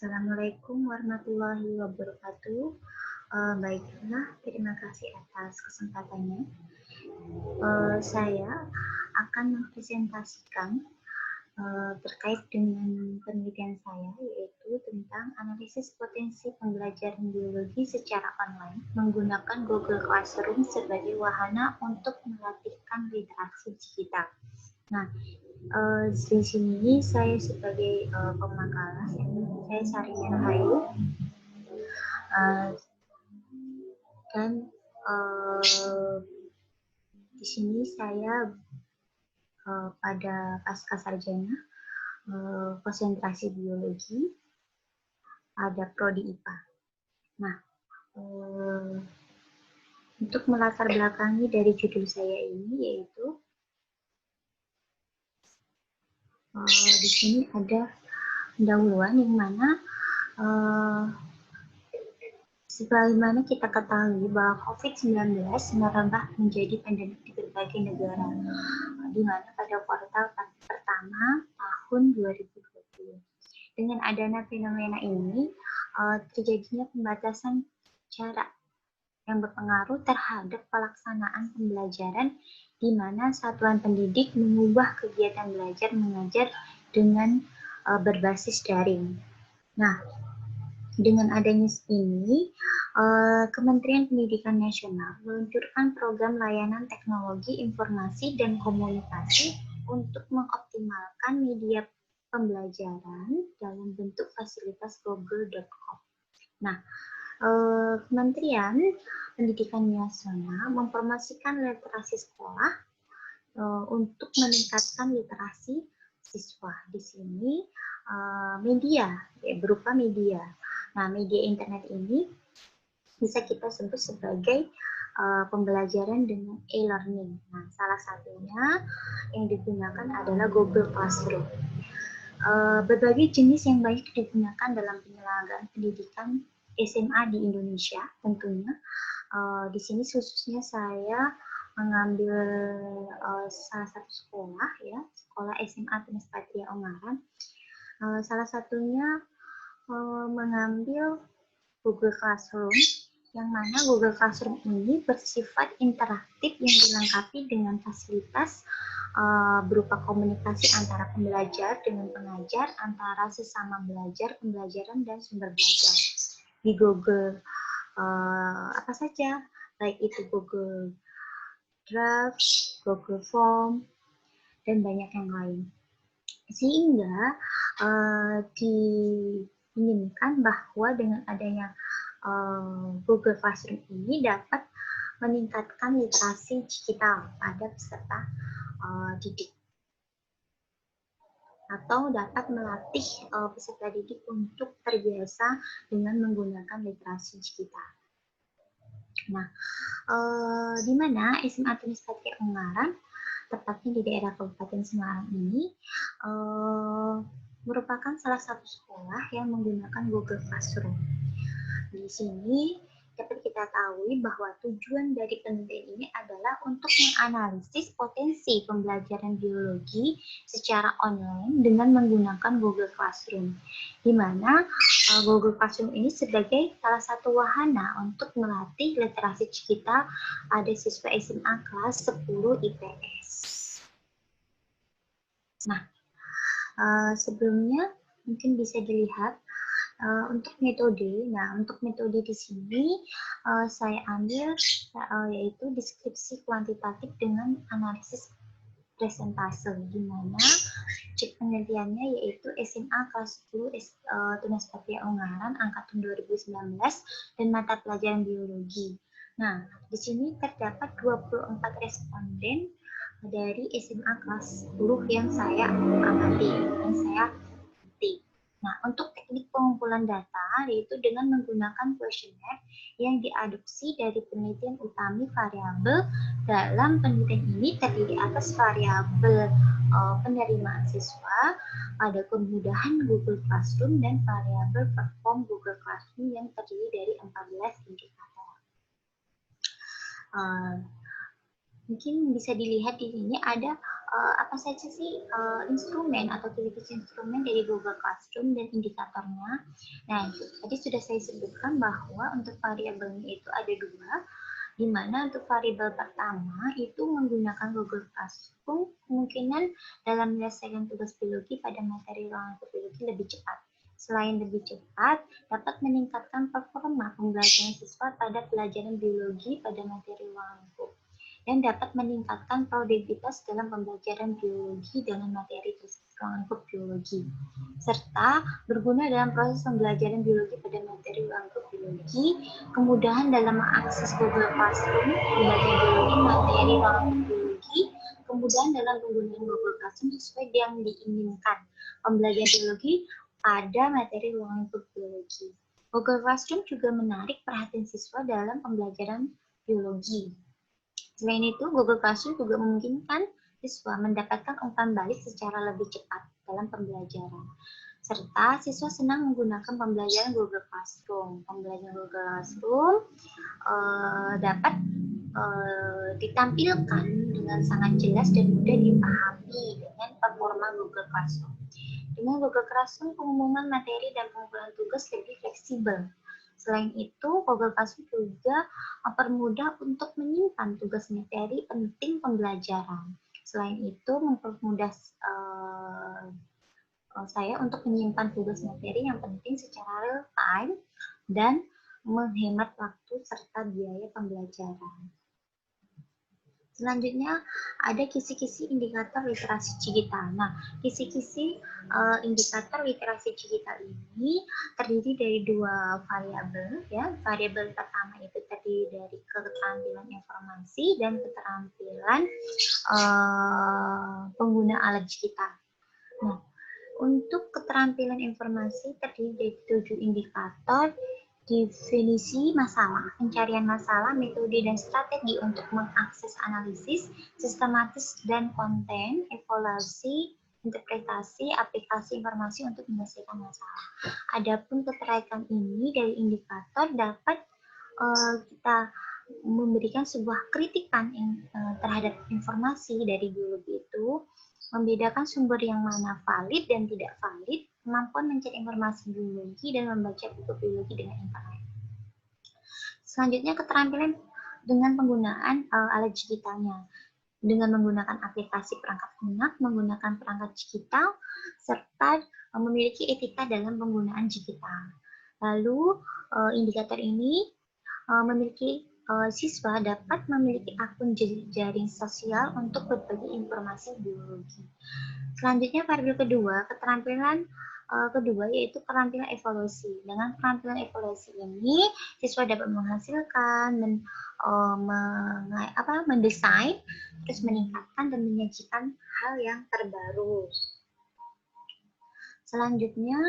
Assalamualaikum warahmatullahi wabarakatuh. Baiklah, terima kasih atas kesempatannya. Saya akan mempresentasikan terkait dengan penelitian saya, yaitu tentang analisis potensi pembelajaran biologi secara online menggunakan Google Classroom sebagai wahana untuk melatihkan literasi digital. Nah, di sini saya sebagai pemakalah, saya Sarina Rahayu, dan di sini saya pada pasca sarjana konsentrasi biologi, ada prodi IPA. Nah, untuk melatar belakangi dari judul saya ini, yaitu di sini ada pendahuluan yang mana sebagaimana kita ketahui bahwa COVID-19 merambah menjadi pandemi di berbagai negara, di mana pada kuartal pertama tahun 2020. Dengan adanya fenomena ini, terjadinya pembatasan jarak yang berpengaruh terhadap pelaksanaan pembelajaran, di mana satuan pendidik mengubah kegiatan belajar mengajar dengan berbasis daring. Nah, dengan adanya ini, Kementerian Pendidikan Nasional meluncurkan program layanan teknologi informasi dan komunikasi untuk mengoptimalkan media pembelajaran dalam bentuk fasilitas google.com. Nah, Kementerian Pendidikan Nasional mempromosikan literasi sekolah untuk meningkatkan literasi siswa. Di sini media, berupa media. Nah, media internet ini bisa kita sebut sebagai pembelajaran dengan e-learning. Nah, salah satunya yang digunakan adalah Google Classroom. Berbagai jenis yang baik digunakan dalam penyelenggaraan pendidikan SMA di Indonesia tentunya. Di sini khususnya saya mengambil salah satu sekolah, ya, sekolah SMA Tunas Patria Ungaran. Salah satunya mengambil Google Classroom, yang mana Google Classroom ini bersifat interaktif yang dilengkapi dengan fasilitas berupa komunikasi antara pembelajar dengan pengajar, antara sesama belajar, pembelajaran, dan sumber belajar. Di Google apa saja, baik itu Google Drive, Google Form, dan banyak yang lain. Sehingga diinginkan bahwa dengan adanya Google Classroom ini dapat meningkatkan literasi digital pada peserta didik, atau dapat melatih peserta didik untuk terbiasa dengan menggunakan literasi digital. Nah, di mana SMA Tunas Patria Ungaran, tepatnya di daerah Kabupaten Semarang ini, merupakan salah satu sekolah yang menggunakan Google Classroom. Di sini dapat kita ketahui bahwa tujuan dari penelitian ini adalah untuk menganalisis potensi pembelajaran biologi secara online dengan menggunakan Google Classroom, di mana Google Classroom ini sebagai salah satu wahana untuk melatih literasi digital pada siswa SMA kelas 10 IPS. Nah, sebelumnya mungkin bisa dilihat untuk metode. Nah, untuk metode di sini saya ambil yaitu deskripsi kuantitatif dengan analisis presentase, di mana objek penelitiannya yaitu SMA kelas 10 Tunas Patria Ungaran angkatan 2019 dan mata pelajaran biologi. Nah, di sini terdapat 24 responden dari SMA kelas 10 yang saya amati, yang saya ikuti. Nah, untuk teknik pengumpulan data yaitu dengan menggunakan kuesioner yang diadopsi dari penelitian utama variabel. Dalam penelitian ini terdiri atas variabel penerimaan siswa pada kemudahan Google Classroom dan variabel perform Google Classroom yang terdiri dari 14 indikator. Mungkin bisa dilihat di sini ada apa saja sih instrumen atau aktivitas instrumen dari Google Classroom dan indikatornya. Nah, tadi sudah saya sebutkan bahwa untuk variabelnya itu ada dua, di mana untuk variabel pertama itu menggunakan Google Classroom kemungkinan dalam menyelesaikan tugas biologi pada materi ruangan biologi lebih cepat. Selain lebih cepat, dapat meningkatkan performa pembelajaran siswa pada pelajaran biologi pada materi ruangan lingkup dan dapat meningkatkan produktivitas dalam pembelajaran biologi dengan materi ruangan lingkup biologi, serta berguna dalam proses pembelajaran biologi pada materi ruangan lingkup biologi, kemudahan dalam mengakses Google Classroom, pembelajaran biologi, materi ruangan lingkup biologi, kemudahan dalam penggunaan Google Classroom sesuai yang diinginkan, pembelajaran biologi pada materi ruangan lingkup biologi. Google Classroom juga menarik perhatian siswa dalam pembelajaran biologi. Selain itu, Google Classroom juga memungkinkan siswa mendapatkan umpan balik secara lebih cepat dalam pembelajaran. Serta siswa senang menggunakan pembelajaran Google Classroom. Pembelajaran Google Classroom dapat ditampilkan dengan sangat jelas dan mudah dipahami dengan performa Google Classroom. Dengan Google Classroom, pengumuman materi dan pengumpulan tugas lebih fleksibel. Selain itu, Google Classroom juga mempermudah untuk menyimpan tugas materi penting pembelajaran. Selain itu, mempermudah saya untuk menyimpan tugas materi yang penting secara real time dan menghemat waktu serta biaya pembelajaran. Selanjutnya ada kisi-kisi indikator literasi digital. Nah, kisi-kisi indikator literasi digital ini terdiri dari dua variabel, ya. Variabel pertama itu terdiri dari keterampilan informasi dan keterampilan pengguna alat digital. Nah, untuk keterampilan informasi terdiri dari 7 indikator. Definisi masalah, pencarian masalah, metode dan strategi untuk mengakses analisis, sistematis dan konten, evaluasi, interpretasi, aplikasi informasi untuk menyelesaikan masalah. Adapun keterkaitan ini dari indikator dapat kita memberikan sebuah kritikan terhadap informasi dari biologi itu, membedakan sumber yang mana valid dan tidak valid, kemampuan mencari informasi biologi dan membaca buku biologi dengan internet. Selanjutnya keterampilan dengan penggunaan alat digitalnya, dengan menggunakan aplikasi perangkat lunak, menggunakan perangkat digital, serta memiliki etika dalam penggunaan digital. Lalu indikator ini memiliki siswa dapat memiliki akun jaring sosial untuk berbagi informasi biologi. Selanjutnya variabel kedua, keterampilan kedua yaitu keterampilan evaluasi. Dengan keterampilan evaluasi ini, siswa dapat menghasilkan, mendesain, terus meningkatkan dan menyajikan hal yang terbaru. Selanjutnya,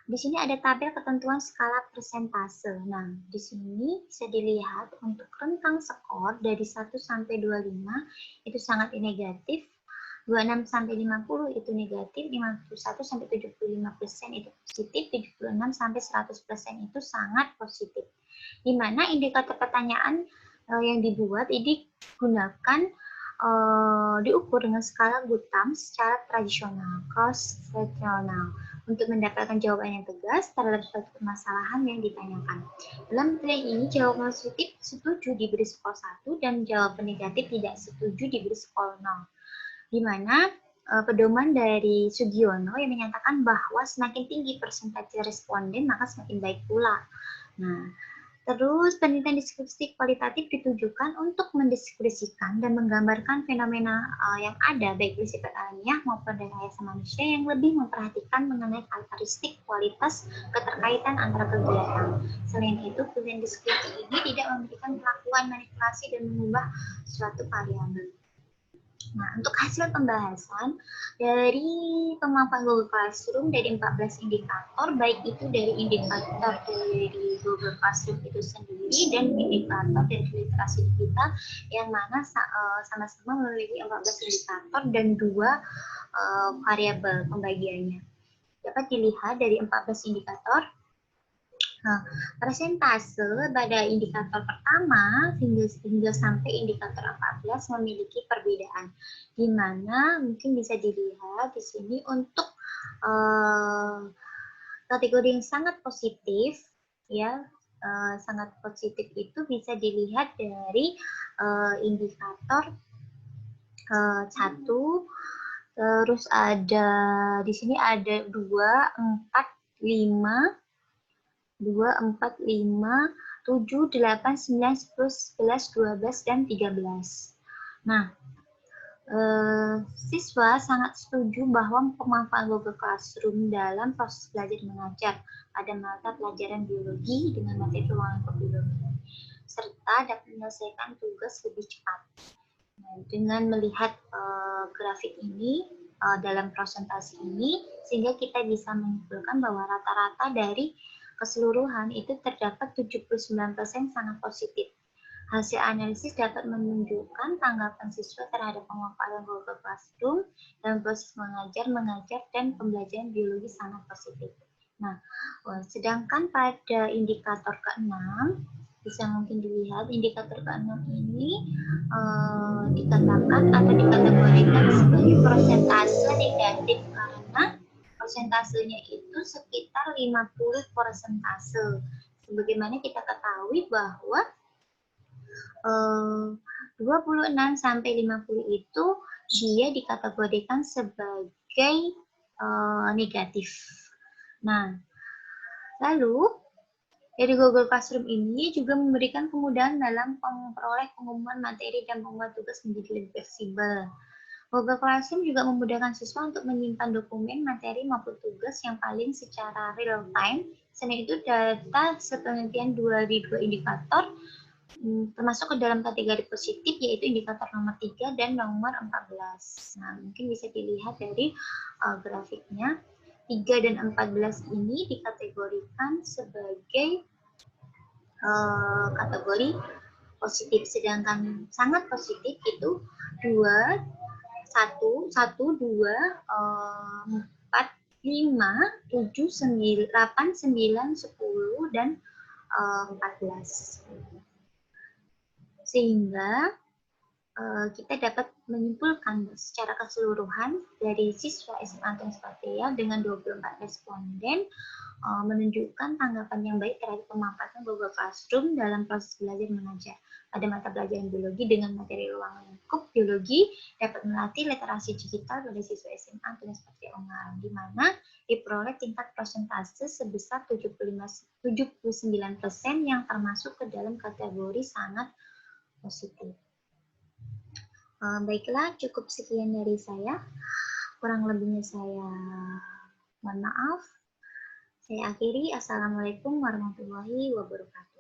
di sini ada tabel ketentuan skala persentase. Nah, di sini bisa dilihat untuk rentang skor dari 1 sampai 25 itu sangat negatif, 26 sampai 50 itu negatif, 51 sampai 75% itu positif, 76 sampai 100% itu sangat positif. Di mana indikator pertanyaan yang dibuat ini digunakan diukur dengan skala Gutam secara tradisional, cross-sectional, untuk mendapatkan jawaban yang tegas terhadap suatu permasalahan yang ditanyakan. Dalam penilaian ini, jawaban positif setuju diberi skor 1 dan jawaban negatif tidak setuju diberi skor 0. Di mana pedoman dari Sugiono yang menyatakan bahwa semakin tinggi persentase responden maka semakin baik pula. Nah, terus penelitian deskripsi kualitatif ditujukan untuk mendeskripsikan dan menggambarkan fenomena yang ada baik bersifat alamiah maupun rekayasa manusia yang lebih memperhatikan mengenai karakteristik, kualitas, keterkaitan antara kegiatan. Selain itu, penelitian deskripsi ini tidak memberikan perlakuan manipulasi dan mengubah suatu variabel. Nah, untuk hasil pembahasan dari pemanfaatan Google Classroom dari 14 indikator, baik itu dari indikator dari Google Classroom itu sendiri dan indikator dari literasi digital yang mana sama-sama memiliki 14 indikator dan 2 variabel pembagiannya. Dapat dilihat dari 14 indikator, Nah, persentase pada indikator pertama hingga sampai indikator 14 memiliki perbedaan, di mana mungkin bisa dilihat di sini untuk kategori yang sangat positif, ya, sangat positif itu bisa dilihat dari indikator 1, terus ada di sini ada 2, 4, 5, 7, 8, 9, 10, 11, 12, dan 13. Nah, siswa sangat setuju bahwa pemanfaatan Google Classroom dalam proses belajar mengajar pada mata pelajaran biologi dengan materi ruangan biologi, serta dapat menyelesaikan tugas lebih cepat. Nah, dengan melihat grafik ini dalam presentasi ini, sehingga kita bisa menyimpulkan bahwa rata-rata dari keseluruhan itu terdapat 79% sangat positif. Hasil analisis dapat menunjukkan tanggapan siswa terhadap pemanfaatan Google Classroom dalam proses mengajar, dan pembelajaran biologi sangat positif. Nah, sedangkan pada indikator ke-6, bisa mungkin dilihat indikator ke-6 ini dikatakan atau dikategorikan sebagai persentase negatif karena persentasenya itu sekitar 50 persentase. Sebagaimana kita ketahui bahwa 26 sampai 50 itu dia dikategorikan sebagai negatif. Nah, lalu dari Google Classroom ini juga memberikan kemudahan dalam memperoleh pengumuman materi dan pengumuman tugas menjadi lebih fleksibel. Google Classroom juga memudahkan siswa untuk menyimpan dokumen, materi, maupun tugas yang paling secara real time. Selain itu, data sepenelitian di dua indikator termasuk ke dalam kategori positif, yaitu indikator nomor 3 dan nomor 14. Nah, mungkin bisa dilihat dari grafiknya. 3 dan 14 ini dikategorikan sebagai kategori positif, sedangkan sangat positif itu 2, 1, 2, 4, 5, 7, 9, 8, 9, 10, dan 14. Sehingga kita dapat menyimpulkan secara keseluruhan dari siswa SMA Tunas Prakerja dengan 24 responden menunjukkan tanggapan yang baik terhadap pemanfaatan Google Classroom dalam proses belajar mengajar pada mata pelajaran biologi dengan materi ruangan lingkup biologi dapat melatih literasi digital pada siswa SMA Tunas Prakerja Ungaran, di mana diperoleh tingkat persentase sebesar 79% yang termasuk ke dalam kategori sangat positif. Baiklah, cukup sekian dari saya. Kurang lebihnya saya mohon maaf. Saya akhiri. Assalamualaikum warahmatullahi wabarakatuh.